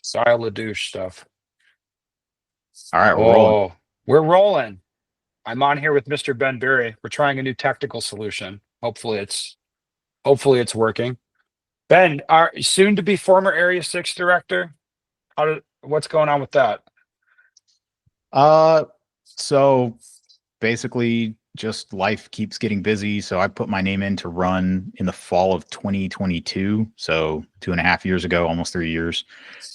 Style Ladouche stuff. All right, we're rolling. Oh, we're rolling. I'm on here with Mr. Ben Berry. We're trying a new technical solution. Hopefully it's working. Ben, our soon to be former Area 6 director. What's going on with that? Uh, so basically, just life keeps getting busy. So I put my name in to run in the fall of 2022. So 2.5 years ago, almost 3 years.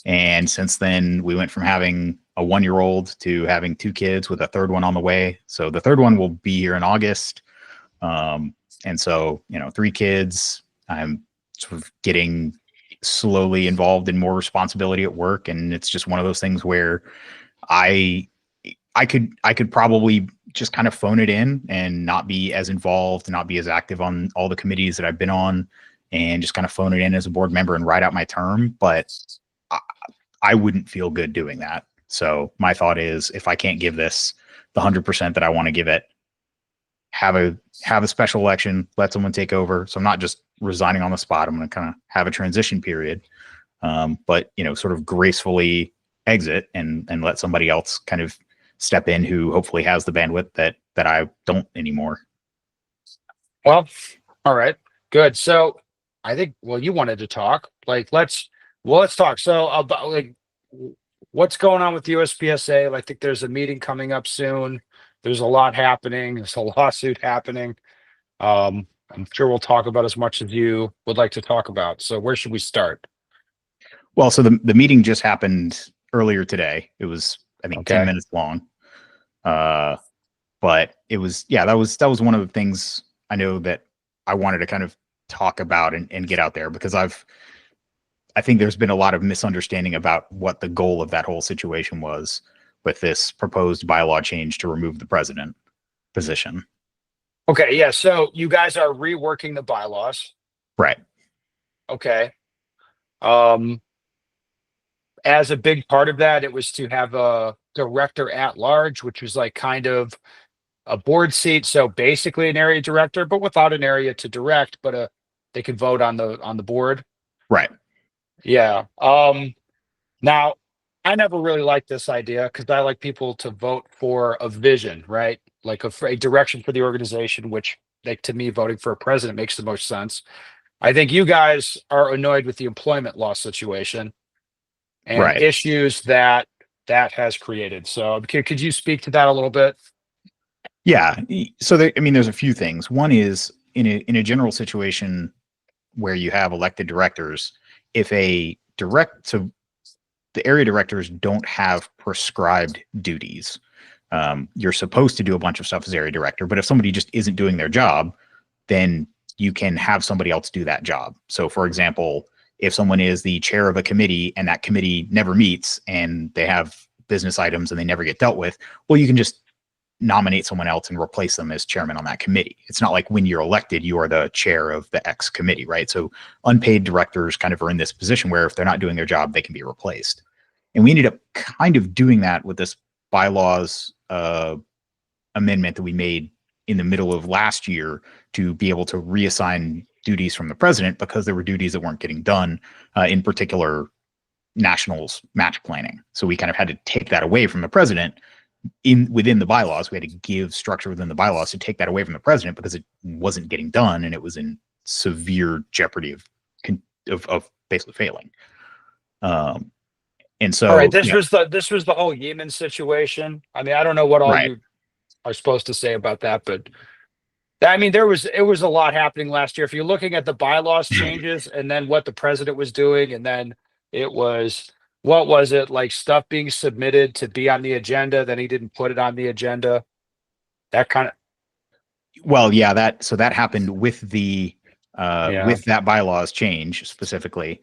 And since then, we went from having a 1-year-old to having 2 kids with a third one on the way. So the third one will be here in August. And so, 3 kids. I'm sort of getting slowly involved in more responsibility at work, and it's just one of those things where I I could probably just kind of phone it in and not be as involved, not be as active on all the committees that I've been on, and just kind of phone it in as a board member and write out my term. But I, I wouldn't feel good doing that. So my thought is, if I can't give this the 100% that I want to give it, have a special election, let someone take over. So I'm not just resigning on the spot. I'm going to kind of have a transition period, but sort of gracefully exit and let somebody else kind of step in who hopefully has the bandwidth that I don't anymore. Well, all right, good. So I think, well, you wanted to talk. Let's talk. So about what's going on with the USPSA. I think there's a meeting coming up soon. There's a lot happening. There's a lawsuit happening. I'm sure we'll talk about as much as you would like to talk about. So where should we start? Well, so the meeting just happened earlier today. It was, I think, 10 Okay. minutes long. But it was, yeah, that was one of the things I know that I wanted to kind of talk about and get out there, because I think there's been a lot of misunderstanding about what the goal of that whole situation was with this proposed bylaw change to remove the president position. Okay, yeah. So you guys are reworking the bylaws. Right. Okay. As a big part of that, it was to have a director at large, which was like kind of a board seat. So basically an area director, but without an area to direct, but they could vote on the board. Right. Yeah. Now I never really liked this idea because I like people to vote for a vision, right? Like a direction for the organization, which like to me, voting for a president makes the most sense. I think you guys are annoyed with the employment law situation and Right. issues that has created. So could you speak to that a little bit? Yeah. So there's a few things. One is in a general situation where you have elected directors, if so the area directors don't have prescribed duties. You're supposed to do a bunch of stuff as area director, but if somebody just isn't doing their job, then you can have somebody else do that job. So for example, if someone is the chair of a committee and that committee never meets and they have business items and they never get dealt with, well, you can just nominate someone else and replace them as chairman on that committee. It's not like when you're elected, you are the chair of the X committee, right? So unpaid directors kind of are in this position where if they're not doing their job, they can be replaced. And we ended up kind of doing that with this bylaws amendment that we made in the middle of last year to be able to reassign duties from the president, because there were duties that weren't getting done, in particular nationals match planning. So we kind of had to take that away from the president within the bylaws. We had to give structure within the bylaws to take that away from the president because it wasn't getting done and it was in severe jeopardy of basically failing. And so, All right, this was the whole Yemen situation. I mean, I don't know what all right. you are supposed to say about that, but I mean, it was a lot happening last year. If you're looking at the bylaws changes and then what the president was doing, and then it was what was it like stuff being submitted to be on the agenda, then he didn't put it on the agenda. That kind of Well, yeah, that happened with yeah. with that bylaws change specifically.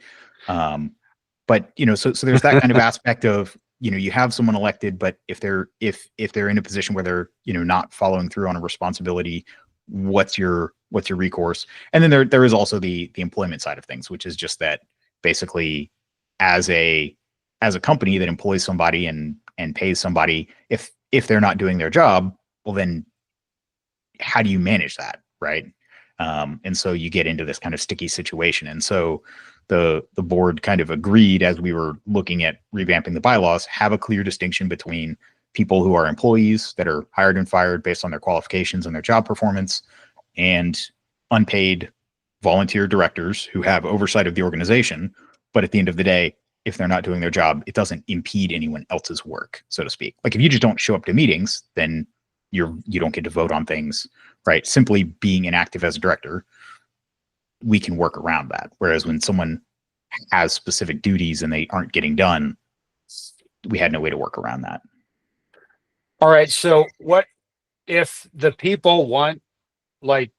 But so there's that kind of aspect of, you have someone elected, but if they're in a position where they're, not following through on a responsibility, what's your recourse? And then there is also the employment side of things, which is just that basically as a company that employs somebody and pays somebody, if they're not doing their job, well, then how do you manage that, right? And so you get into this kind of sticky situation. And so the board kind of agreed as we were looking at revamping the bylaws, have a clear distinction between people who are employees that are hired and fired based on their qualifications and their job performance, and unpaid volunteer directors who have oversight of the organization. But at the end of the day, if they're not doing their job, it doesn't impede anyone else's work, so to speak. Like if you just don't show up to meetings, then you don't get to vote on things, right? Simply being inactive as a director, we can work around that. Whereas when someone has specific duties and they aren't getting done, we had no way to work around that. All right. So what if the people want like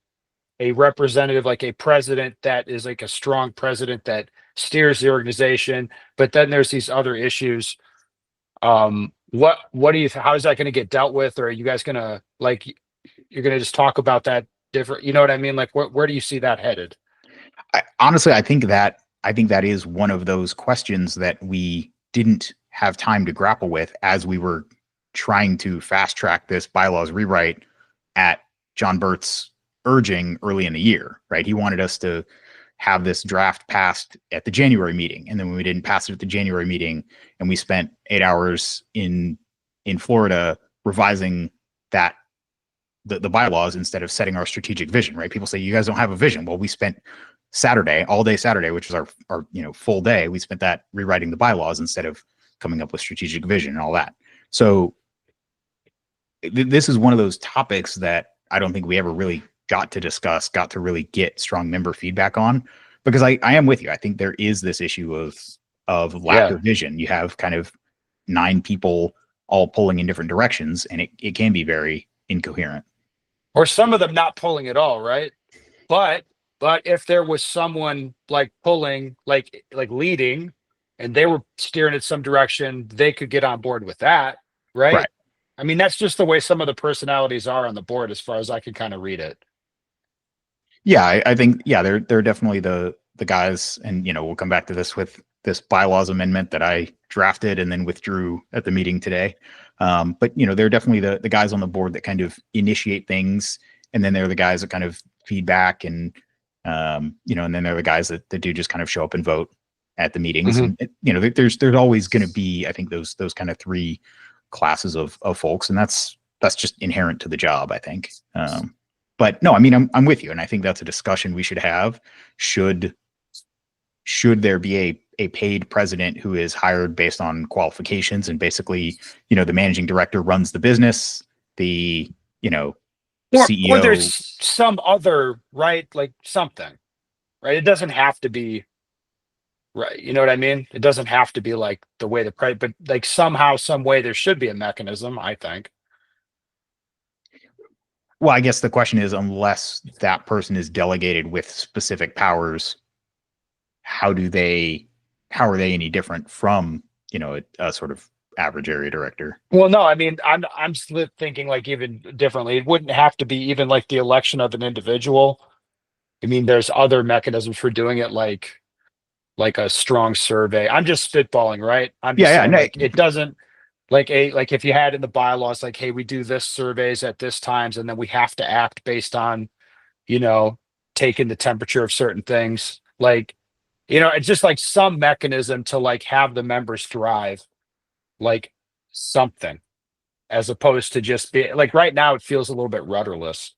a representative, like a president that is like a strong president that steers the organization, but then there's these other issues? What do you, how is that going to get dealt with? Or are you guys going to like, you're going to just talk about that different, you know what I mean? Like where do you see that headed? Honestly, I think that is one of those questions that we didn't have time to grapple with as we were trying to fast track this bylaws rewrite at John Burt's urging early in the year, right? He wanted us to have this draft passed at the January meeting. And then when we didn't pass it at the January meeting and we spent 8 hours in Florida revising that, the bylaws instead of setting our strategic vision, right? People say, you guys don't have a vision. Well, we spent Saturday, all day Saturday, which was our full day. We spent that rewriting the bylaws instead of coming up with strategic vision and all that. So this is one of those topics that I don't think we ever really got to discuss, got to really get strong member feedback on, because I am with you. I think there is this issue of lack of vision. You have kind of 9 people all pulling in different directions, and it can be very incoherent. Or some of them not pulling at all, right? But if there was someone like pulling, like leading, and they were steering it some direction, they could get on board with that, right? Right. I mean, that's just the way some of the personalities are on the board, as far as I can kind of read it. Yeah, I think, yeah, they're definitely the guys, and we'll come back to this with this bylaws amendment that I drafted and then withdrew at the meeting today. But they're definitely the guys on the board that kind of initiate things, and then they're the guys that kind of feedback, and and then they're the guys that do just kind of show up and vote at the meetings. Mhm. And there's always going to be, I think, those kind of 3 classes of folks, and that's just inherent to the job, I think. But no, I mean, I'm with you, and I think that's a discussion we should have. Should there be a paid president who is hired based on qualifications, and basically, the managing director runs the business, the CEO, or there's some other, right? Like something, right? It doesn't have to be, right? You know what I mean? It doesn't have to be like the way but like somehow, some way, there should be a mechanism, I think. Well, I guess the question is, unless that person is delegated with specific powers, how are they any different from, a sort of average area director? Well, no, I mean, I'm thinking like even differently. It wouldn't have to be even like the election of an individual. I mean, there's other mechanisms for doing it, like a strong survey. I'm just spitballing, right? I'm just saying, No, like, it doesn't, like if you had in the bylaws, like, hey, we do this surveys at this times, and then we have to act based on, taking the temperature of certain things. Like, it's just like some mechanism to like have the members thrive, like something, as opposed to just be like right now, it feels a little bit rudderless.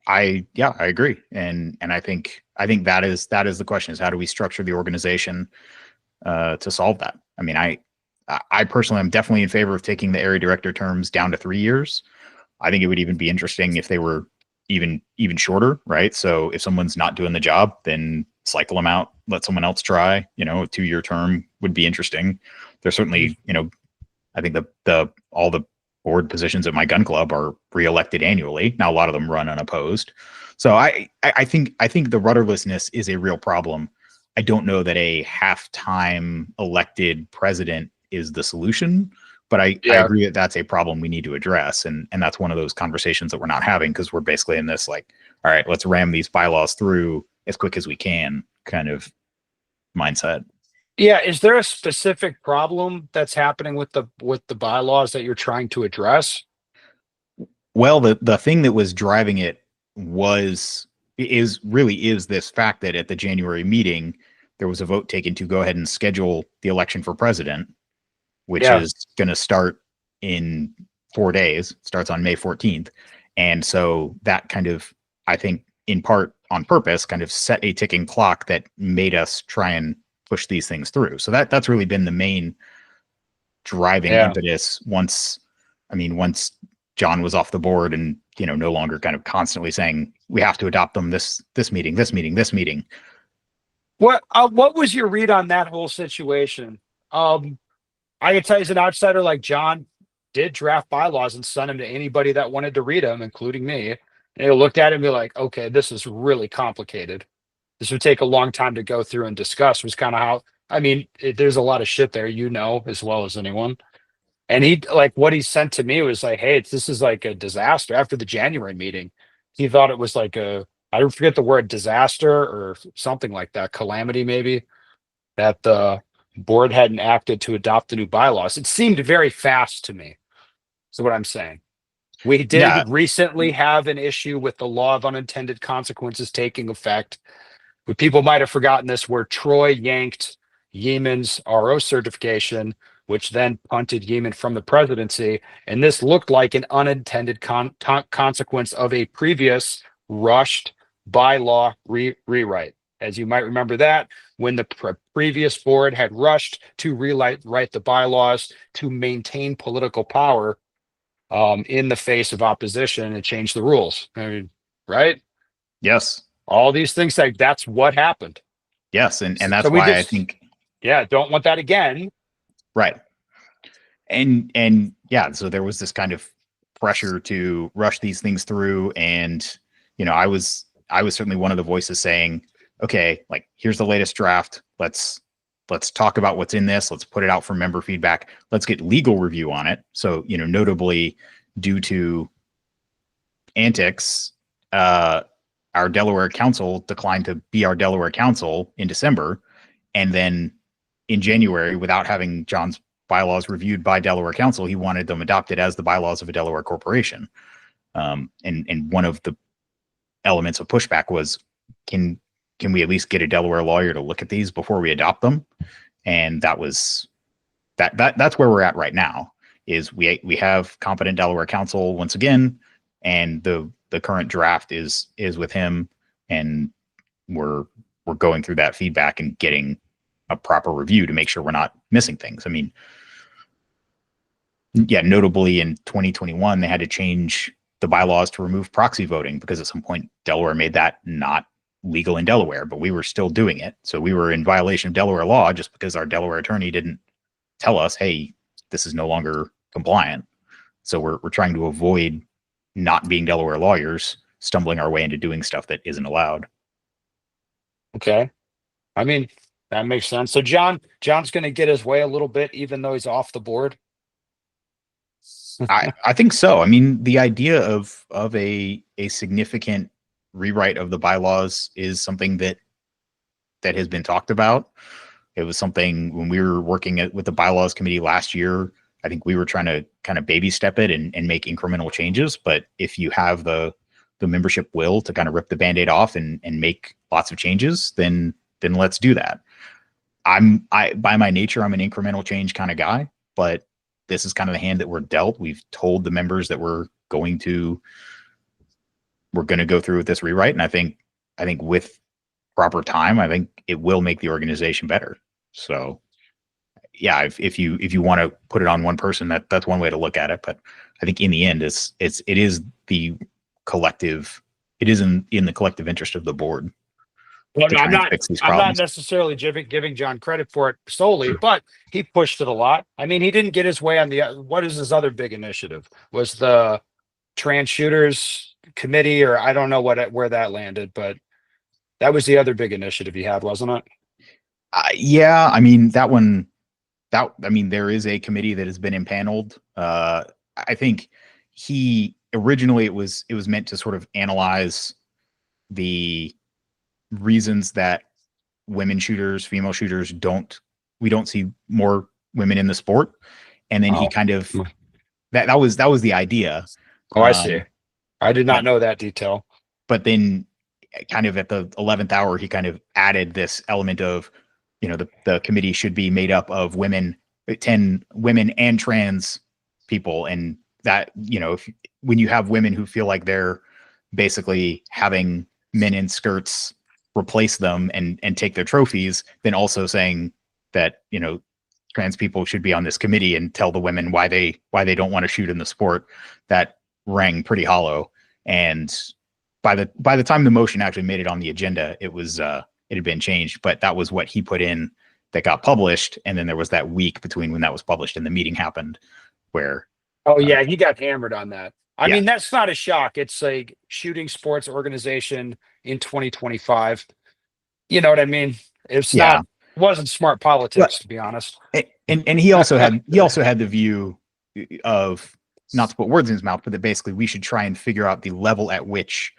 I agree. And I think that is the question, is how do we structure the organization to solve that? I mean, I personally am definitely in favor of taking the area director terms down to 3 years. I think it would even be interesting if they were even shorter, right? So if someone's not doing the job, then cycle them out, let someone else try. A 2-year term would be interesting. There's certainly, I think all the board positions at my gun club are reelected annually. Now, a lot of them run unopposed. So I think the rudderlessness is a real problem. I don't know that a half-time elected president is the solution, but I agree that that's a problem we need to address. And that's one of those conversations that we're not having, because we're basically in this like, all right, let's ram these bylaws through as quick as we can kind of mindset. Yeah. Is there a specific problem that's happening with the bylaws that you're trying to address? Well, the thing that was driving it was is this fact that at the January meeting, there was a vote taken to go ahead and schedule the election for president, which Yeah. is going to start in 4 days, starts on May 14th. And so that kind of, I think, in part on purpose, kind of set a ticking clock that made us try and push these things through. So that's really been the main driving impetus once John was off the board and, no longer kind of constantly saying we have to adopt them this meeting, this meeting, this meeting. What was your read on that whole situation? I can tell you as an outsider, like John did draft bylaws and sent them to anybody that wanted to read them, including me. And they looked at it and be like, okay, this is really complicated. This would take a long time to go through and discuss, was kind of how, there's a lot of shit there, as well as anyone. And he, like, what he sent to me was like, hey, this is like a disaster. After the January meeting, he thought it was like I don't forget the word, disaster or something like that, calamity maybe, that the board hadn't acted to adopt the new bylaws. It seemed very fast to me. So what I'm saying, we did recently have an issue with the law of unintended consequences taking effect. But people might have forgotten this, where Troy yanked Yemen's RO certification, which then punted Yemen from the presidency. And this looked like an unintended consequence of a previous rushed bylaw rewrite. As you might remember that, when the previous board had rushed to rewrite the bylaws to maintain political power in the face of opposition and change the rules. Right? Yes. All these things, like, that's what happened. Yes, and that's why I think, don't want that again. Right. And yeah, so there was this kind of pressure to rush these things through. And, I was certainly one of the voices saying, okay, like, here's the latest draft. Let's talk about what's in this. Let's put it out for member feedback. Let's get legal review on it. So, notably due to antics, our Delaware council declined to be our Delaware council in December. And then in January, without having John's bylaws reviewed by Delaware council, he wanted them adopted as the bylaws of a Delaware corporation. And one of the elements of pushback was, can we at least get a Delaware lawyer to look at these before we adopt them? And that's where we're at right now, is we have competent Delaware counsel once again, and the current draft is with him, and we're going through that feedback and getting a proper review to make sure we're not missing things. Notably in 2021, they had to change the bylaws to remove proxy voting because at some point Delaware made that not legal in Delaware, but we were still doing it. So we were in violation of Delaware law just because our Delaware attorney didn't tell us, hey, this is no longer compliant. So we're trying to avoid not being Delaware lawyers stumbling our way into doing stuff that isn't allowed. Okay. That makes sense. So John's going to get his way a little bit, even though he's off the board. I think so. The idea of a significant rewrite of the bylaws is something that has been talked about. It was something when we were working with the bylaws committee last year. I think we were trying to kind of baby step it and make incremental changes. But if you have the membership will to kind of rip the Band-Aid off and make lots of changes, then let's do that. By my nature, I'm an incremental change kind of guy, but this is kind of the hand that we're dealt. We've told the members that we're going to go through with this rewrite. And I think with proper time, I think it will make the organization better. So yeah, if you want to put it on one person, that's one way to look at it. But I think in the end, it is the collective. It is in the collective interest of the board. Well, no, I'm not necessarily giving John credit for it solely, but he pushed it a lot. He didn't get his way on what is his other big initiative? Was the trans shooters committee, or I don't know where that landed, but that was the other big initiative he had, wasn't it? Yeah, that one. There is a committee that has been impaneled. I think originally it was meant to sort of analyze the reasons that female shooters we don't see more women in the sport. And then he kind of, that was the idea. Oh, I see. I did not know that detail. But then kind of at the 11th hour, he kind of added this element of, the committee should be made up of 10 women and trans people. And that, when you have women who feel like they're basically having men in skirts replace them and take their trophies, then also saying that, trans people should be on this committee and tell the women why they don't want to shoot in the sport, that rang pretty hollow. And by the time the motion actually made it on the agenda, it had been changed, but that was what he put in that got published. And then there was that week between when that was published and the meeting happened where. Oh yeah, he got hammered on that. I Yeah. mean, that's not a shock. It's like shooting sports organization in 2025. You know what I mean? It's not, wasn't smart politics, to be honest. And he also had the view of, not to put words in his mouth, but that basically we should try and figure out the level at which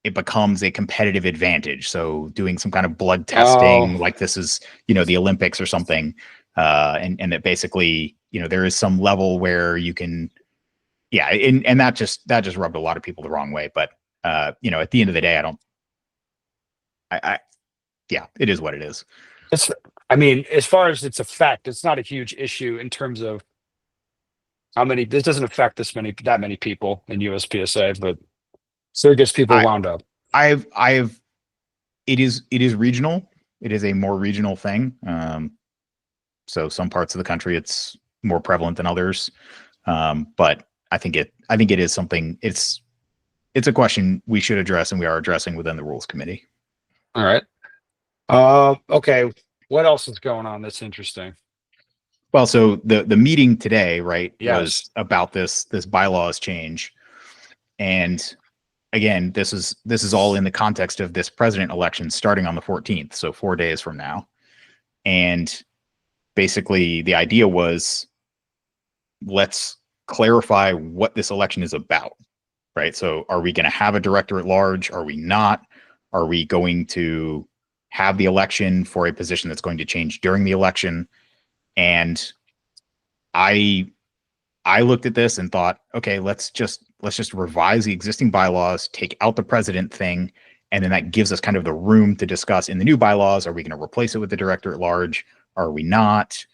it becomes a competitive advantage. So doing some kind of blood testing, like this is, the Olympics or something. And that basically, there is some level where you can, and that just rubbed a lot of people the wrong way. But, at the end of the day, it is what it is. I mean, as far as its effect, it's not a huge issue in terms of how many, this doesn't affect that many people in USPSA, but so it gets people wound up. it is regional. It is a more regional thing. So some parts of the country, it's more prevalent than others. But I think it is something, it's a question we should address and we are addressing within the Rules Committee. All right. Okay. What else is going on that's interesting? Well, so the meeting today, right, Yes, was about this bylaws change. And again, this is all in the context of this president election starting on the 14th, so 4 days from now. And basically the idea was, let's clarify what this election is about, right? So are we going to have a director at large? Are we not? Are we going to have the election for a position that's going to change during the election? And I looked at this and thought, okay, let's just revise the existing bylaws, take out the president thing, and then that gives us kind of the room to discuss in the new bylaws. Are we going to replace it with the director at large? Are we not?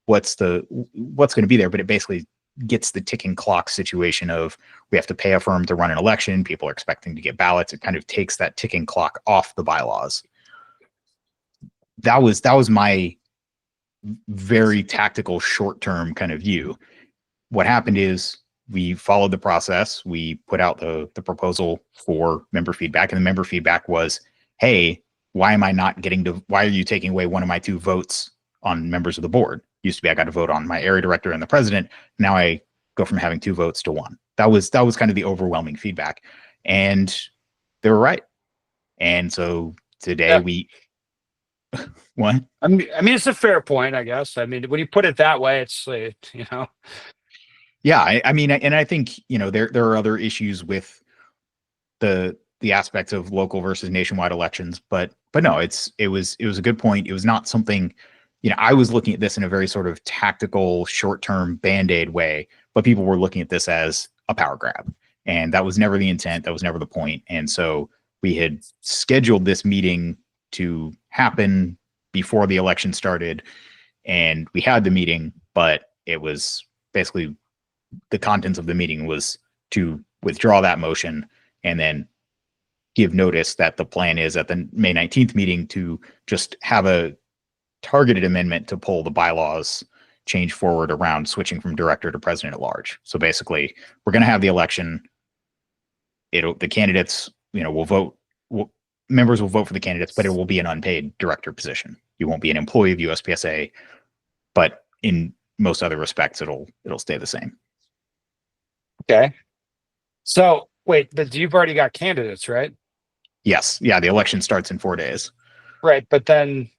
What's going to be there? But it basically gets the ticking clock situation of, we have to pay a firm to run an election. People are expecting to get ballots. It kind of takes that ticking clock off the bylaws. That was my very tactical short-term kind of view. What happened is we followed the process. We put out the proposal for member feedback, and the member feedback was, hey, why are you taking away one of my 2 votes on members of the board? Used to be I got to vote on my area director and the president. Now I go from having 2 votes to 1. That was kind of the overwhelming feedback, and they were right. And so today what? I mean, it's a fair point, I guess. I mean, when you put it that way, it's Yeah, I mean, and I think, there are other issues with the aspects of local versus nationwide elections, but no, it was a good point. It was not something, I was looking at this in a very sort of tactical, short-term Band-Aid way, but people were looking at this as a power grab, and that was never the intent. That was never the point. And so we had scheduled this meeting to happen before the election started, and we had the meeting, but it was basically, the contents of the meeting was to withdraw that motion and then give notice that the plan is at the May 19th meeting to just have a targeted amendment to pull the bylaws change forward around switching from director to president at large. So basically, we're going to have the election. The candidates, will vote. Members will vote for the candidates, but it will be an unpaid director position. You won't be an employee of USPSA, but in most other respects, it'll stay the same. okay. So wait, but you've already got candidates, right? Yes. Yeah. The election starts in 4 days. Right, but then,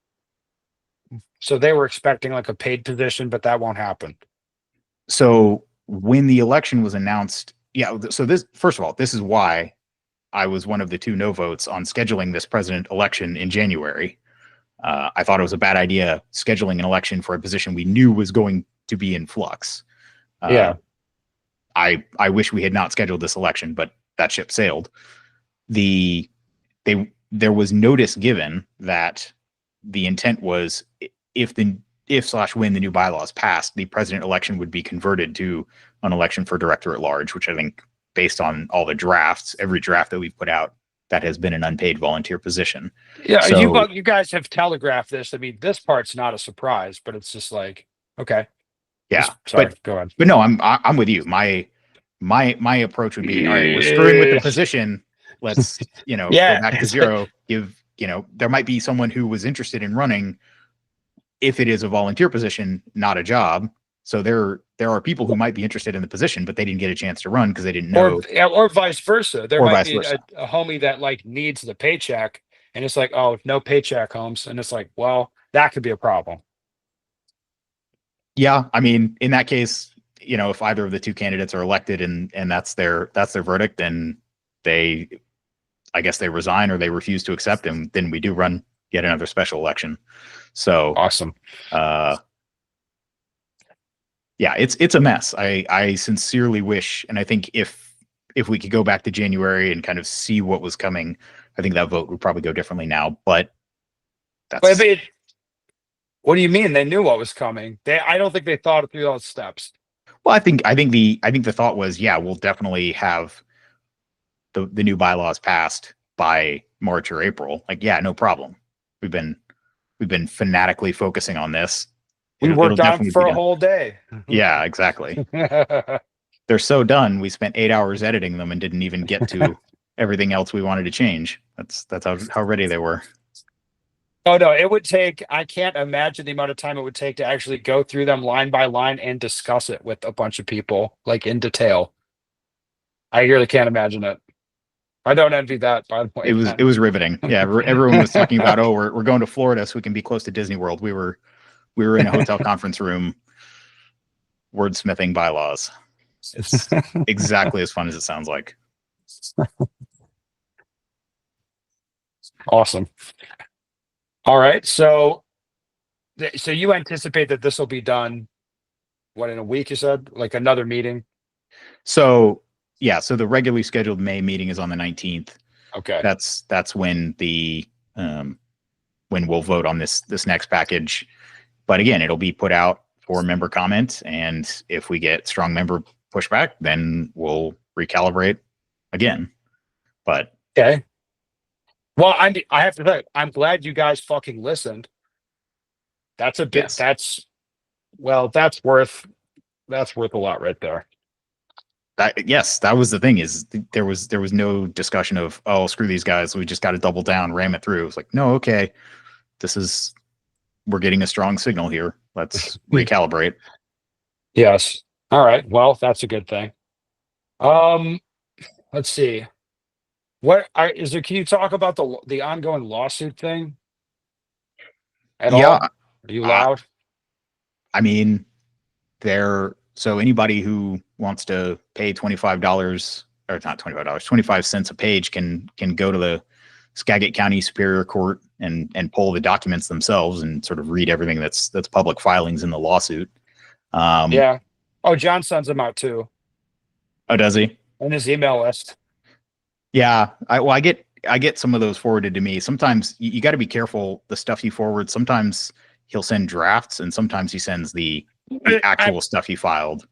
so they were expecting like a paid position, but that won't happen. So when the election was announced, so first of all, this is why I was one of the 2 no votes on scheduling this president election in January. I thought it was a bad idea scheduling an election for a position we knew was going to be in flux. Yeah. I wish we had not scheduled this election, but that ship sailed. there was notice given that the intent was if/when the new bylaws passed, the president election would be converted to an election for director at large, which I think, based on all the drafts, every draft that we've put out, that has been an unpaid volunteer position. Yeah, So you guys have telegraphed this. I mean, this part's not a surprise, but it's just like, okay. yeah, Sorry, go on. but no, I'm with you. My approach would be, all right, we're screwing with the position. Let's, go Yeah, back to zero. There might be someone who was interested in running if it is a volunteer position, not a job. So there are people who might be interested in the position, but they didn't get a chance to run because they didn't know, or vice versa. There or might vice be versa. a homie that like needs the paycheck, and it's like, oh, no paycheck, Holmes, and it's like, well, that could be a problem. Yeah, I mean, in that case, if either of the two candidates are elected and that's their verdict, then I guess they resign or they refuse to accept, and then we do run yet another special election. So Awesome. Yeah, it's a mess. I sincerely wish, and I think if we could go back to January and kind of see what was coming, I think that vote would probably go differently now. But But I mean, what do you mean they knew what was coming? I don't think they thought through those steps. well, I think the thought was, yeah, we'll definitely have the new bylaws passed by March or April. Like, yeah, no problem. We've been fanatically focusing on this. We worked on it for a whole day. Yeah, exactly. They're so done. We spent 8 hours editing them and didn't even get to everything else we wanted to change. That's how ready they were. Oh no, it would take, I can't imagine the amount of time it would take to actually go through them line by line and discuss it with a bunch of people, like in detail. I really can't imagine it. I don't envy that, by the way. It was riveting. Yeah, everyone was talking about, oh, we're going to Florida so we can be close to Disney World. We were in a hotel conference room wordsmithing bylaws. It's exactly as fun as it sounds like. Awesome. All right. So you anticipate that this will be done, what, in a week, you said? Like another meeting? So yeah, so the regularly scheduled May meeting is on the 19th. Okay. That's when when we'll vote on this next package. But again, it'll be put out for member comment, and if we get strong member pushback, then we'll recalibrate again. But okay. Well, I have to say, I'm glad you guys fucking listened. That's a bit. yes. That's worth a lot right there. That was the thing, is there was no discussion of, oh, screw these guys, we just got to double down, ram it through. It's like, no, okay, we're getting a strong signal here. Let's recalibrate. Yes. All right. Well, that's a good thing. Let's see. Can you talk about the ongoing lawsuit thing at all? Are you allowed? I mean, so anybody who wants to pay $25, or not $25, 25 cents a page can go to the Skagit County Superior Court and pull the documents themselves and sort of read everything that's public filings in the lawsuit. Yeah. Oh, John sends them out too. Oh, does he? On his email list. Yeah. I get some of those forwarded to me. Sometimes you got to be careful the stuff you forward. Sometimes he'll send drafts, and sometimes he sends the actual stuff he filed.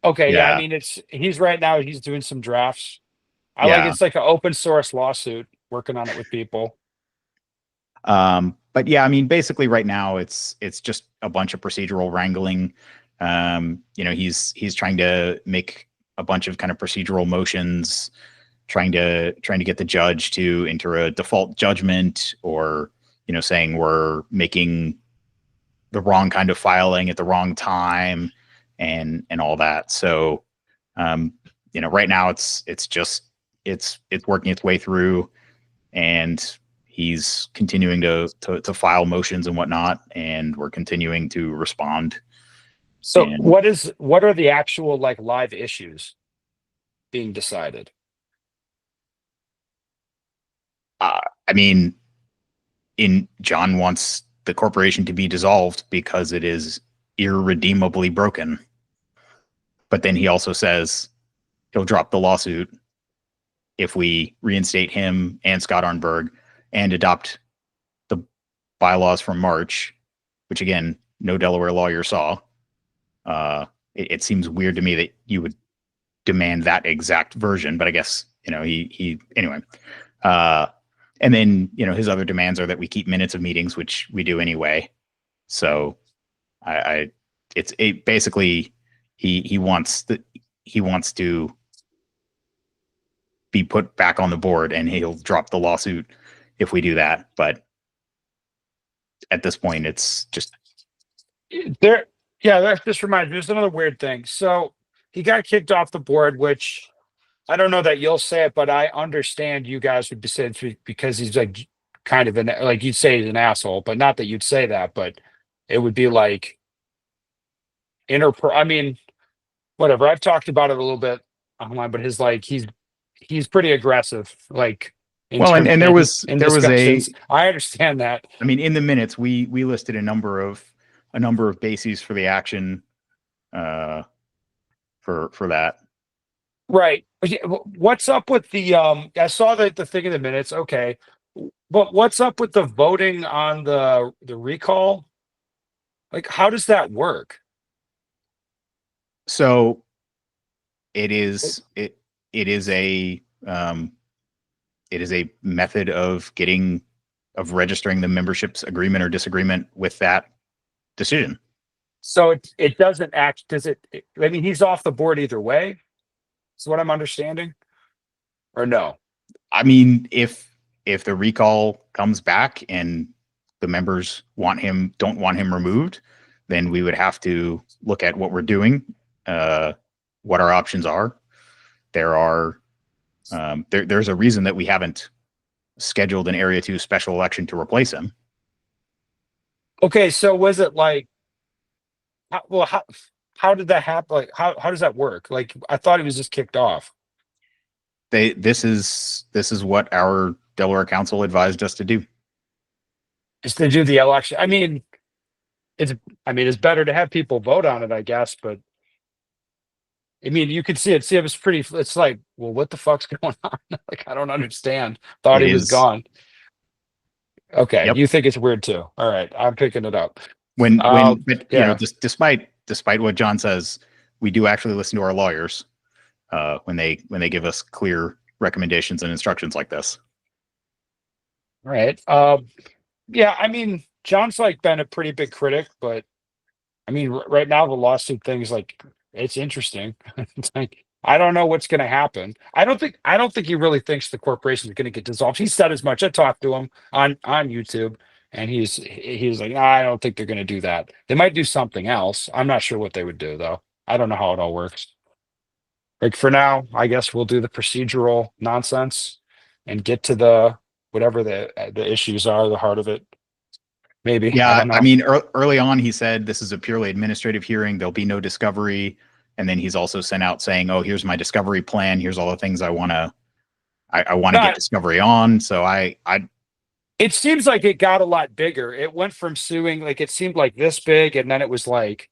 Okay. Yeah. I mean, he's doing some drafts. It's like an open source lawsuit, working on it with people. But yeah, I mean, basically right now it's just a bunch of procedural wrangling. He's trying to make a bunch of kind of procedural motions, trying to get the judge to enter a default judgment, or, saying we're making the wrong kind of filing at the wrong time, and all that. So, right now it's working its way through, and he's continuing to file motions and whatnot, and we're continuing to respond. So what are the actual like live issues being decided? I mean, John wants the corporation to be dissolved because it is irredeemably broken. But then he also says he'll drop the lawsuit if we reinstate him and Scott Arnberg and adopt the bylaws from March, which again, no Delaware lawyer saw, it seems weird to me that you would demand that exact version, but I guess, he anyway. And then, his other demands are that we keep minutes of meetings, which we do anyway. So basically he wants to be put back on the board, and he'll drop the lawsuit if we do that. But at this point, it's just there. Yeah, that just reminds me. There's another weird thing. So he got kicked off the board, which I don't know that you'll say it, but I understand you guys would be saying because he's like kind of like you'd say he's an asshole, but not that you'd say that, but it would be like I mean, whatever. I've talked about it a little bit online, but he's pretty aggressive, like and there was discussions. I understand that. I mean, in the minutes we listed a number of bases for the action for that. Right. What's up with the I saw the thing in the minutes, okay. But what's up with the voting on the recall? Like, how does that work? So it is a method of registering the membership's agreement or disagreement with that decision. So it doesn't I mean, he's off the board either way. Is what I'm understanding, or no? I mean, if the recall comes back and the members don't want him removed, then we would have to look at what we're doing, what our options are. There's a reason that we haven't scheduled an Area 2 special election to replace him. Okay, so was it like, how did that happen? Like, how does that work? Like, I thought he was just kicked off. This is what our Delaware Council advised us to do. Is to do the election. I mean, it's better to have people vote on it, I guess, but I mean, you could see it. See, it was pretty. It's like, well, what the fuck's going on? Like, I don't understand. Thought he was gone. Okay, yep. You think it's weird too. All right, I'm picking it up. Despite what John says, we do actually listen to our lawyers when they give us clear recommendations and instructions like this. All right. Yeah, I mean, John's like been a pretty big critic, but I mean, right now the lawsuit thing is like, it's interesting. It's like, I don't know what's going to happen. I don't think he really thinks the corporation is going to get dissolved. He said as much. I talked to him on YouTube, and he's like, I don't think they're going to do that. They might do something else. I'm not sure what they would do though. I don't know how it all works. Like for now, I guess we'll do the procedural nonsense and get to the whatever the issues are, the heart of it. Maybe. Yeah, I mean, early on he said this is a purely administrative hearing. There'll be no discovery. And then he's also sent out saying, "Oh, here's my discovery plan. Here's all the things I want to get discovery on." So it seems like it got a lot bigger. It went from suing, like it seemed like this big, and then it was like,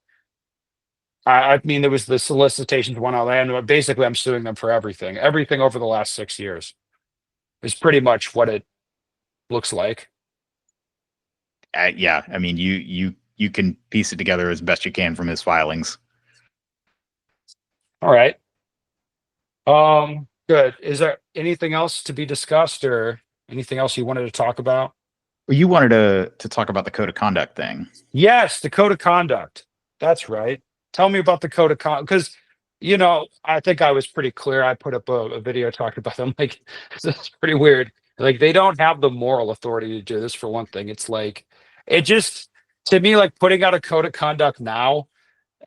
I mean, there was the solicitations one out, and basically I'm suing them for everything over the last 6 years is pretty much what it looks like. Yeah, I mean, you can piece it together as best you can from his filings. All right. Good. Is there anything else to be discussed or anything else you wanted to talk about? Well, you wanted to talk about the code of conduct thing. Yes, the code of conduct. That's right. Tell me about the code of conduct, because I think I was pretty clear. I put up a video talking about them. Like, it's pretty weird. Like, they don't have the moral authority to do this, for one thing. It's like, it just, to me, like putting out a code of conduct now,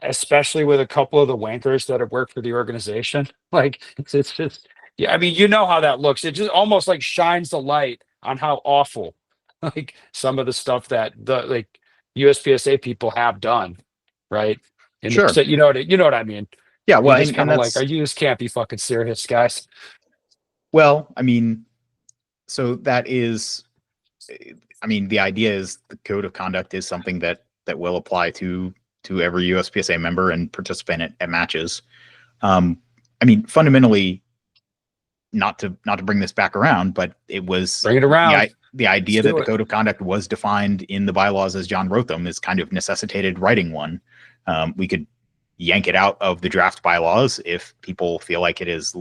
especially with a couple of the wankers that have worked for the organization, like it's just, yeah, I mean, you know how that looks. It just almost like shines the light on how awful like some of the stuff that the like USPSA people have done, right? And sure. So you know what I mean? Yeah, well, and kind of like, you just can't be fucking serious, guys. Well, I mean, so that is, I mean, the idea is the code of conduct is something that will apply to every USPSA member and participant at matches. I mean, fundamentally, not to bring this back around, but it was Bring it around. the idea Let's do that the it. code of conduct was defined in the bylaws as John wrote them is kind of necessitated writing one. We could yank it out of the draft bylaws if people feel like it is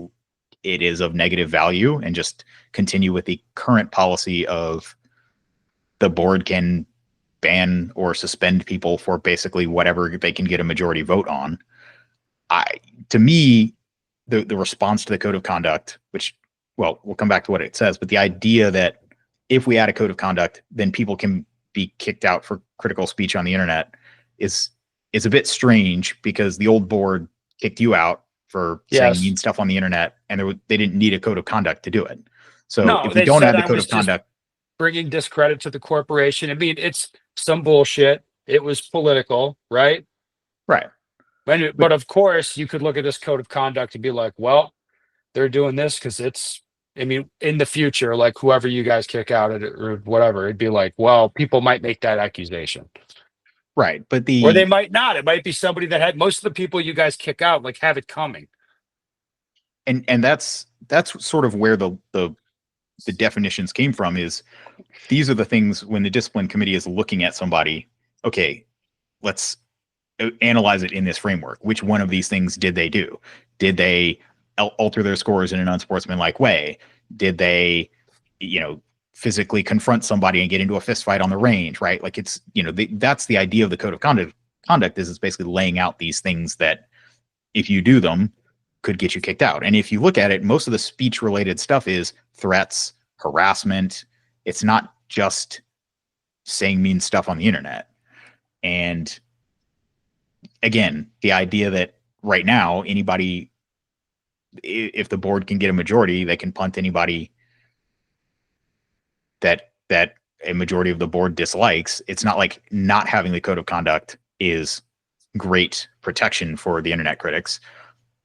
of negative value, and just continue with the current policy of the board can ban or suspend people for basically whatever they can get a majority vote on. To me, the response to the code of conduct, which, well, we'll come back to what it says, but the idea that if we add a code of conduct, then people can be kicked out for critical speech on the internet is a bit strange, because the old board kicked you out for saying mean stuff on the internet, and they didn't need a code of conduct to do it. So No, if we they don't said add the I code was of just conduct, bringing discredit to the corporation. I mean, it's some bullshit. It was political, right? right? But of course, you could look at this code of conduct and be like, well, they're doing this because it's, I mean, in the future, like whoever you guys kick out or whatever, it'd be like, well, people might make that accusation. Right. But Or they might not. It might be somebody that had most of the people you guys kick out, like have it coming. And that's sort of where the definitions came from. Is these are the things when the discipline committee is looking at somebody, okay, let's analyze it in this framework. Which one of these things did they do? Did they alter their scores in an unsportsmanlike way? Did they, physically confront somebody and get into a fist fight on the range, right? Like it's, that's the idea of the code of conduct is it's basically laying out these things that if you do them could get you kicked out. And if you look at it, most of the speech related stuff is threats, harassment. It's not just saying mean stuff on the internet. And again, the idea that right now, anybody, if the board can get a majority, they can punt anybody that a majority of the board dislikes. It's not like not having the code of conduct is great protection for the internet critics.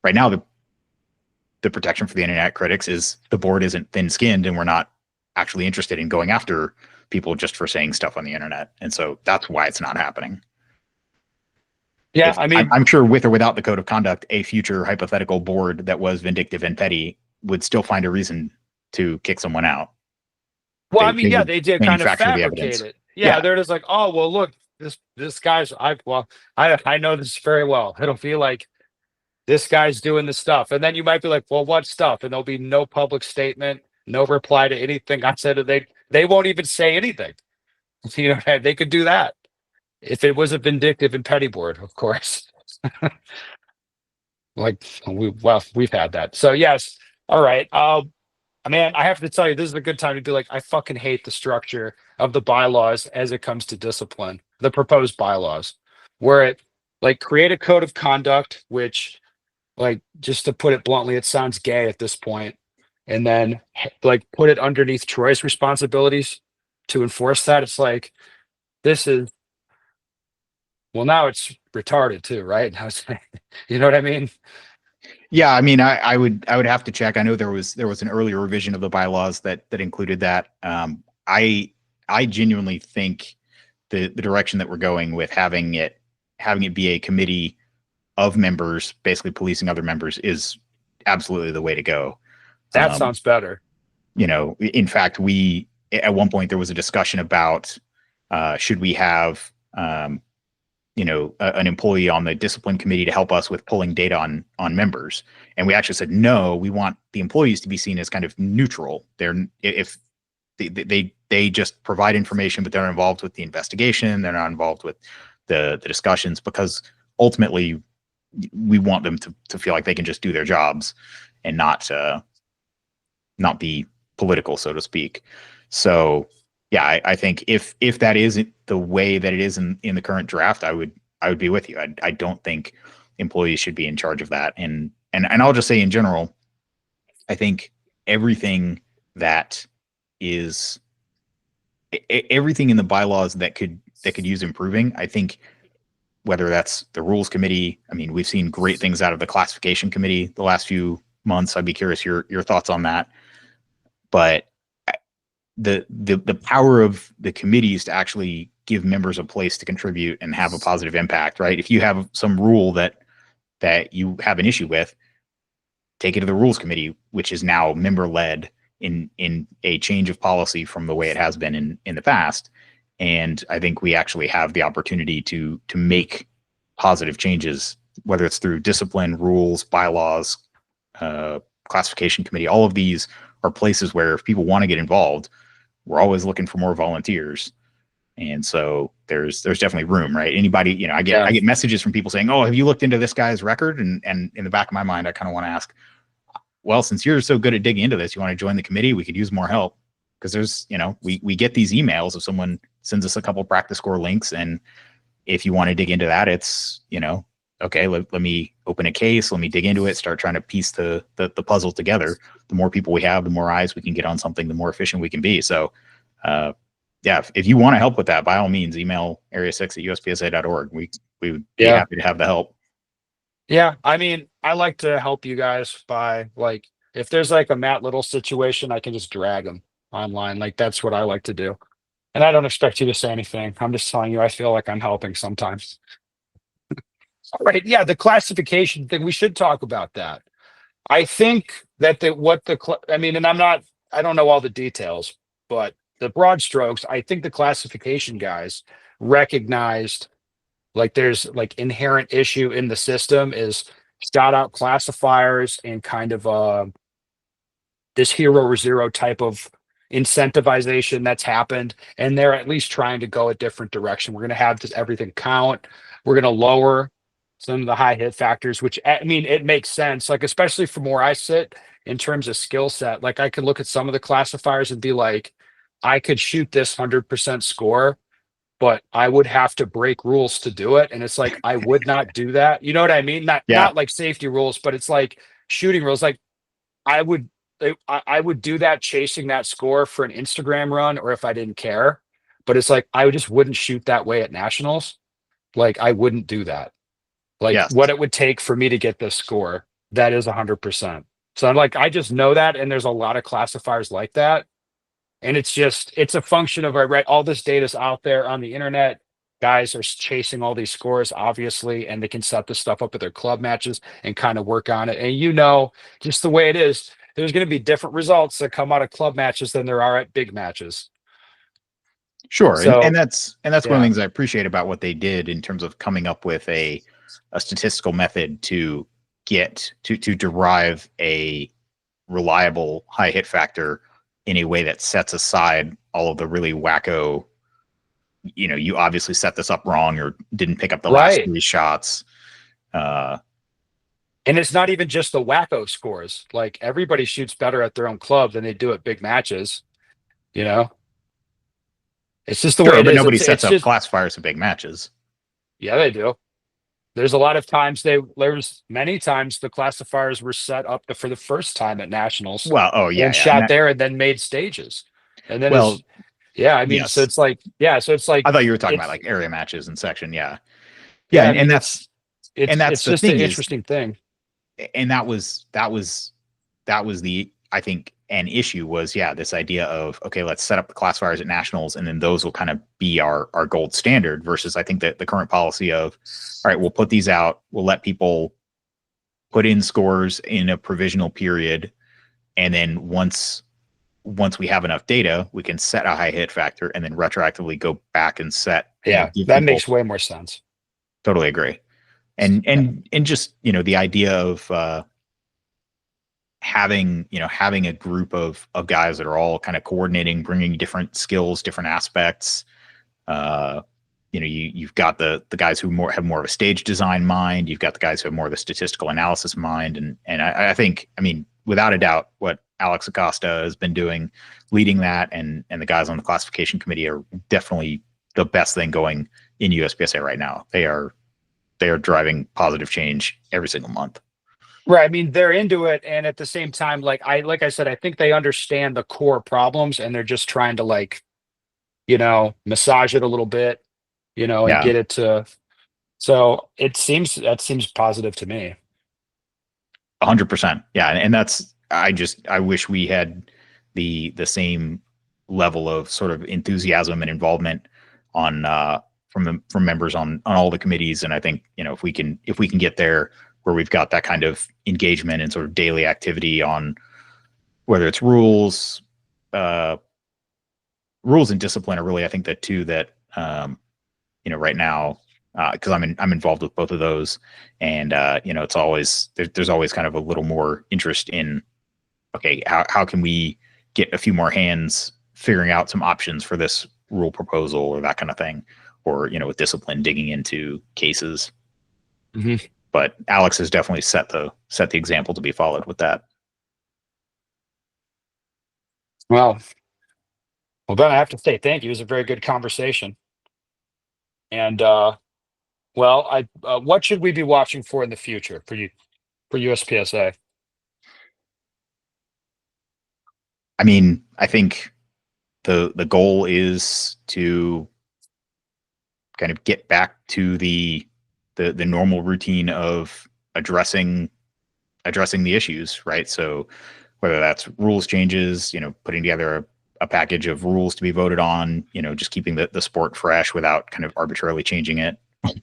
Right now, the protection for the internet critics is the board isn't thin-skinned, and we're not actually interested in going after people just for saying stuff on the internet. And so that's why it's not happening. Yeah, I mean, I'm sure with or without the code of conduct, a future hypothetical board that was vindictive and petty would still find a reason to kick someone out. well, I mean, yeah, they did kind of manufacture the fabricate evidence. it. Yeah, they're just like, oh, well, look, this guy's, I know this very well. It'll be like, this guy's doing the stuff. And then you might be like, well, what stuff? And there'll be no public statement, no reply to anything I said. They won't even say anything. They could do that. If it was a vindictive and petty board, of course. We've had that. So yes. All right. Man, I have to tell you, this is a good time to be like, I fucking hate the structure of the bylaws as it comes to discipline, the proposed bylaws, where it like create a code of conduct, which, like, just to put it bluntly, it sounds gay at this point, and then like put it underneath Troy's responsibilities to enforce that. It's like, this is, well, now it's retarded too, right? Now it's, you know what I mean? Yeah, I mean, I would have to check. I know there was an earlier revision of the bylaws that included that. I genuinely think the direction that we're going with having it be a committee of members, basically policing other members, is absolutely the way to go. That sounds better. In fact, at one point there was a discussion about should we have an employee on the discipline committee to help us with pulling data on members. And we actually said, no, we want the employees to be seen as kind of neutral. If they just provide information, but they're not involved with the investigation. They're not involved with the discussions, because ultimately we want them to feel like they can just do their jobs and not be political, so to speak. So yeah, I think if that isn't the way that it is in the current draft, I would be with you. I don't think employees should be in charge of that. And I'll just say in general, I think everything that is everything in the bylaws that could use improving. I think whether that's the rules committee. I mean, we've seen great things out of the classification committee the last few months. I'd be curious your thoughts on that. But the power of the committees to actually give members a place to contribute and have a positive impact, right? If you have some rule that you have an issue with, take it to the rules committee, which is now member led in a change of policy from the way it has been in the past. And I think we actually have the opportunity to make positive changes, whether it's through discipline, rules, bylaws, classification committee. All of these are places where if people want to get involved, we're always looking for more volunteers. And so there's definitely room, right? Anybody, you know, I get messages from people saying, "Oh, have you looked into this guy's record?" And in the back of my mind, I kind of want to ask, well, since you're so good at digging into this, you want to join the committee? We could use more help, because there's, you know, we get these emails if someone sends us a couple practice score links, and if you want to dig into that, it's, you know, okay, let me open a case, let me dig into it, start trying to piece the puzzle together. The more people we have, the more eyes we can get on something, the more efficient we can be. So, yeah, if you want to help with that, by all means, email area6@uspsa.org. We would be happy to have the help. Yeah, I mean, I like to help you guys by, like, if there's like a Matt Little situation, I can just drag them online. Like, that's what I like to do. And I don't expect you to say anything. I'm just telling you, I feel like I'm helping sometimes. All right. Yeah, the classification thing, we should talk about that. I think that I mean, and I don't know all the details, but the broad strokes, I think the classification guys recognized, like, there's like inherent issue in the system is shout out classifiers and kind of this hero or zero type of incentivization that's happened, and they're at least trying to go a different direction. We're going to have this everything count. We're going to lower some of the high hit factors, which, I mean, it makes sense, like, especially from where I sit in terms of skill set. Like, I could look at some of the classifiers and be like, I could shoot this 100% score, but I would have to break rules to do it. And it's like, I would not do that. You know what I mean? Not like safety rules, but it's like shooting rules. Like, I would I would do that chasing that score for an Instagram run, or if I didn't care. But it's like, I just wouldn't shoot that way at nationals. Like, I wouldn't do that. Like, Yes. what it would take for me to get this score, that is 100%. So I'm like, I just know that, and there's a lot of classifiers like that. And it's a function of, right, all this data's out there on the internet. Guys are chasing all these scores, obviously, and they can set this stuff up at their club matches and kind of work on it. And, you know, just the way it is, there's going to be different results that come out of club matches than there are at big matches. Sure. So, and that's one of the yeah. things I appreciate about what they did in terms of coming up with a statistical method to get to derive a reliable high hit factor in a way that sets aside all of the really wacko, you know, you obviously set this up wrong or didn't pick up the last Right. 3 shots. And it's not even just the wacko scores. Like, everybody shoots better at their own club than they do at big matches. You know, it's just the way Sure, it but is. nobody sets It's up just, classifiers in big matches. yeah, they do. There's a lot of times there's many times the classifiers were set up for the first time at nationals Well, oh yeah, and yeah. And shot that, there and then made stages. And then well, yeah, I mean, so yes. it's like, yeah, so it's like, I thought you were talking about it's, like area matches and section. Yeah. yeah, Yeah. I And mean, that's it's the just an thing is, interesting thing. and that was the, I think, an issue was, yeah, this idea of, okay, let's set up the classifiers at nationals, and then those will kind of be our gold standard, versus I think that the current policy of, all right, we'll put these out, we'll let people put in scores in a provisional period, and then once we have enough data, we can set a high hit factor and then retroactively go back and set, Yeah, give that people, makes way more sense. totally agree. And just, you know, the idea of having a group of guys that are all kind of coordinating, bringing different skills, different aspects. You know, you've got the guys who have more of a stage design mind. You've got the guys who have more of a statistical analysis mind. And I think, I mean, without a doubt, what Alex Acosta has been doing, leading that, and the guys on the classification committee are definitely the best thing going in USPSA right now. They are driving positive change every single month. Right. I mean, they're into it. And at the same time, like I said, I think they understand the core problems, and they're just trying to, like, you know, massage it a little bit, you know, and Yeah. get it to, so that seems positive to me. 100%. Yeah. And that's, I wish we had the same level of sort of enthusiasm and involvement on from members on all the committees. And I think, you know, if we can get there, where we've got that kind of engagement and sort of daily activity on whether it's rules, rules and discipline are really, I think, the two that, right now, because I'm involved with both of those, and it's always there's always kind of a little more interest in, okay, how can we get a few more hands figuring out some options for this rule proposal or that kind of thing, or with discipline digging into cases. Mm-hmm. But Alex has definitely set the example to be followed with that. Well, Ben, I have to say thank you. It was a very good conversation. And what should we be watching for in the future for you for USPSA? I mean, I think the goal is to kind of get back to the normal routine of addressing the issues, right? So whether that's rules changes, putting together a package of rules to be voted on, just keeping the sport fresh without kind of arbitrarily changing it. You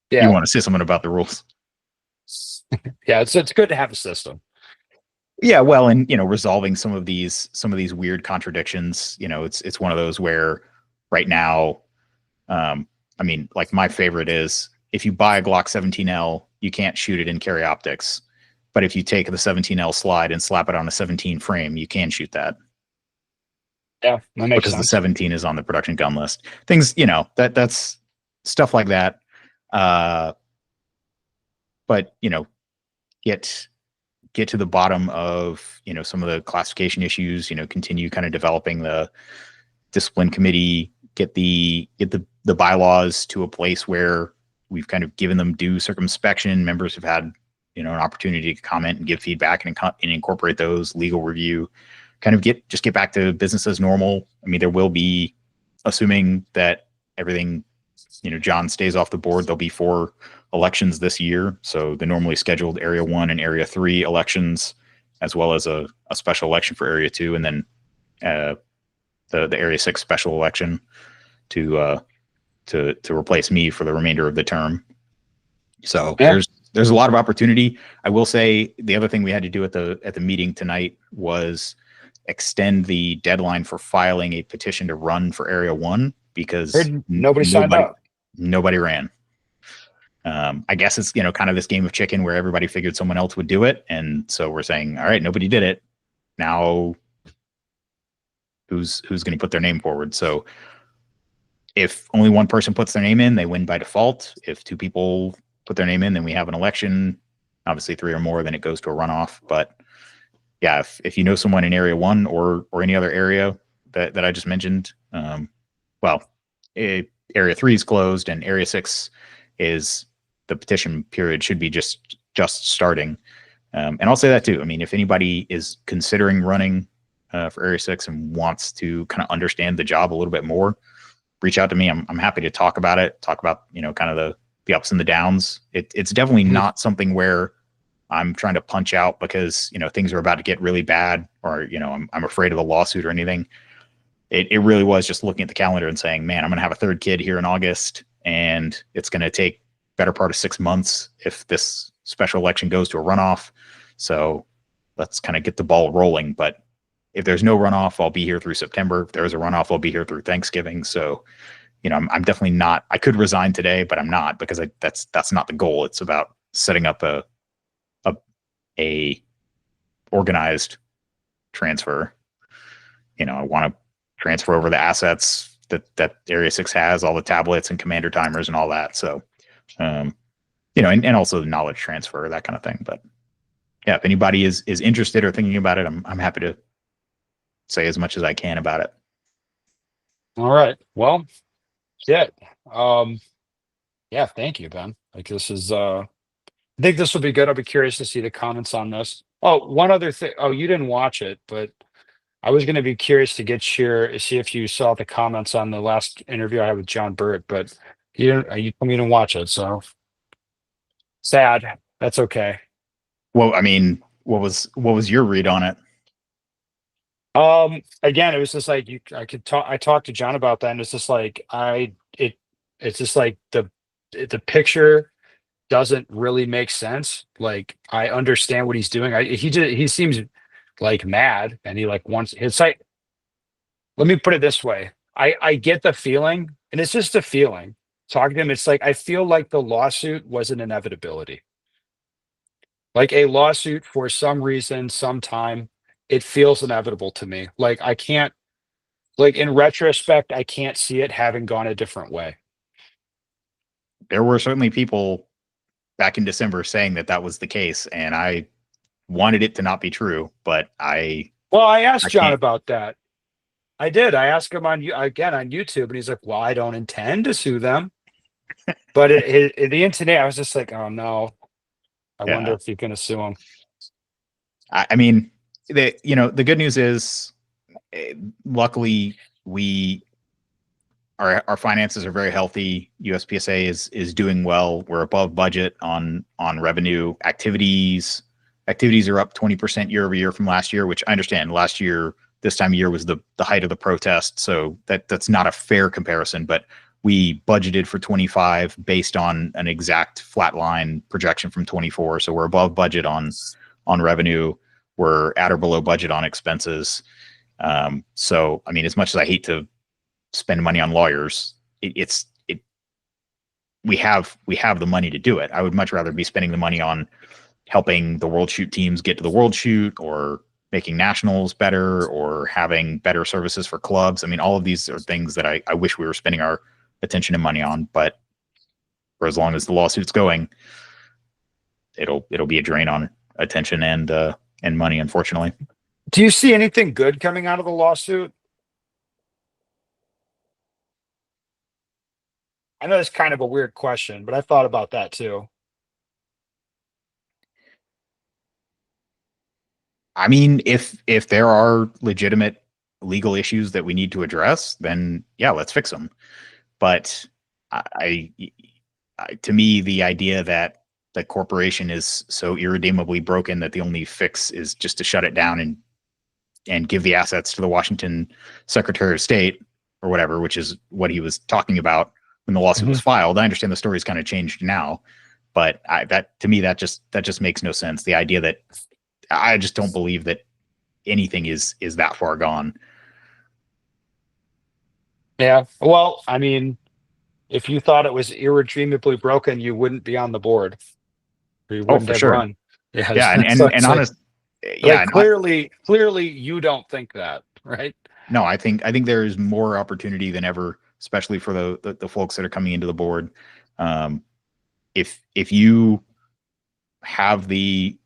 Yeah, want to say something about the rules? yeah, it's good to have a system. Yeah, well, and resolving some of these weird contradictions. It's one of those where right now, I mean, like my favorite is if you buy a Glock 17L, you can't shoot it in carry optics, but if you take the 17L slide and slap it on a 17 frame, you can shoot that. Yeah, that makes Because the sense. 17 is on the production gun list. Things, that's stuff like that. But get to the bottom of some of the classification issues. Continue kind of developing the discipline committee. Get the bylaws to a place where we've kind of given them due circumspection. Members have had an opportunity to comment and give feedback and incorporate those. Legal review. Kind of get back to business as normal. I mean, there will be, assuming that everything, John stays off the board, there'll be 4 elections this year. So the normally scheduled Area 1 and Area 3 elections, as well as a special election for Area 2, and then the Area 6 special election to replace me for the remainder of the term. So Yeah. there's a lot of opportunity. I will say the other thing we had to do at the meeting tonight was extend the deadline for filing a petition to run for Area 1 because Nobody signed up. Nobody ran. I guess it's kind of this game of chicken where everybody figured someone else would do it, and so we're saying, all right, nobody did it. Now, who's going to put their name forward? So, if only one person puts their name in, they win by default. If 2 people put their name in, then we have an election. Obviously, 3 or more, then it goes to a runoff. But yeah, if you know someone in Area 1 or any other area that I just mentioned, Area 3 is closed and Area 6 is the petition period should be just starting. And I'll say that too. I mean, if anybody is considering running for Area 6 and wants to kind of understand the job a little bit more, reach out to me. I'm happy to talk about it, kind of the ups and the downs. It's definitely not something where I'm trying to punch out because, things are about to get really bad or, I'm afraid of a lawsuit or anything. It really was just looking at the calendar and saying, man, I'm going to have a 3rd kid here in August and it's going to take better part of 6 months if this special election goes to a runoff. So let's kind of get the ball rolling. But if there's no runoff, I'll be here through September. If there's a runoff, I'll be here through Thanksgiving. So, I'm definitely not, I could resign today, but I'm not because that's not the goal. It's about setting up a organized transfer. I want to transfer over the assets that Area 6 has, all the tablets and commander timers and all that. So, and also the knowledge transfer, that kind of thing. But yeah, if anybody is interested or thinking about it, I'm happy to say as much as I can about it. All right. Well, yeah. Yeah, thank you, Ben. Like this is I think this will be good. I'll be curious to see the comments on this. Oh, one other thing. Oh, you didn't watch it, but I was going to be curious to see if you saw the comments on the last interview I had with John Burt, but you didn't. You told me you didn't watch it, so sad. That's okay. Well, I mean, what was your read on it? Again, it was just like I talked to John about that, and it's just like it's just like the picture doesn't really make sense. Like I understand what he's doing. He seems like mad and he like wants it's like let me put it this way. I get the feeling, and it's just a feeling. Talking to him, it's like I feel like the lawsuit was an inevitability. Like a lawsuit for some reason, sometime, it feels inevitable to me. Like I can't like in retrospect, I can't see it having gone a different way. There were certainly people back in December saying that that was the case, and I wanted it to not be true, but Well, I asked I John can't. about that. I did. I asked him again on YouTube, and he's like, "Well, I don't intend to sue them." But the intonation, I was just like, "Oh no, I wonder Yeah, if you're going to sue him." I mean, the good news is, eh, luckily we our finances are very healthy. USPSA is doing well. We're above budget on revenue. Activities are up 20% year over year from last year, which I understand. Last year, this time of year was the height of the protest, so that's not a fair comparison. But we budgeted for 25 based on an exact flat line projection from 24, so we're above budget on revenue. We're at or below budget on expenses. So I mean, as much as I hate to spend money on lawyers, we have the money to do it. I would much rather be spending the money on helping the world shoot teams get to the world shoot, or making nationals better, or having better services for clubs. I mean, all of these are things that I wish we were spending our attention and money on, but for as long as the lawsuit's going, it'll be a drain on attention and money, unfortunately. Do you see anything good coming out of the lawsuit? I know it's kind of a weird question, but I thought about that too. I mean, if there are legitimate legal issues that we need to address, then yeah, let's fix them. But I, to me, the idea that the corporation is so irredeemably broken that the only fix is just to shut it down and give the assets to the Washington Secretary of State or whatever, which is what he was talking about when the lawsuit was Mhm. filed. I understand the story's kind of changed now, but that to me that just makes no sense. The idea that I just don't believe that anything is that far gone. Yeah. Well, I mean, if you thought it was irredeemably broken, you wouldn't be on the board. Or you Oh, wouldn't for have sure. run. Yeah. Yeah, So and it's like, honest, yeah, and clearly you don't think that, right? no, I think there is more opportunity than ever, especially for the folks that are coming into the board. Um, if you have the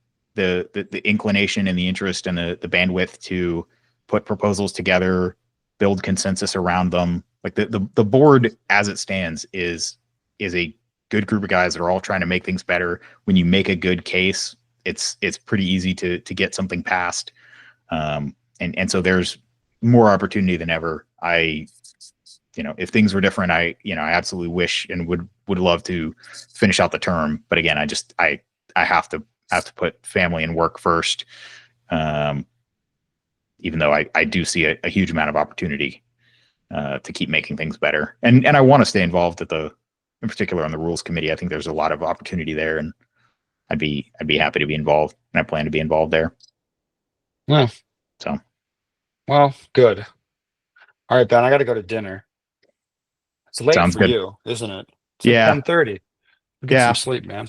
inclination and the interest and the bandwidth to put proposals together, build consensus around them, like the board as it stands is a good group of guys that are all trying to make things better. When you make a good case, it's pretty easy to get something passed. And so there's more opportunity than ever. If things were different, I absolutely wish and would love to finish out the term. But again, I have to put family and work first. Um, Even though I do see a huge amount of opportunity to keep making things better, and I want to stay involved in particular on the rules committee. I think there's a lot of opportunity there, and I'd be happy to be involved, and I plan to be involved there. Yeah. So Well, good. All right, Ben, I got to go to dinner. It's late sounds for good. you, isn't it? It's like Yeah, 10:30. Get some yeah, sleep, man.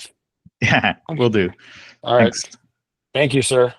yeah. We'll do. All right. Thanks. Thank you, sir.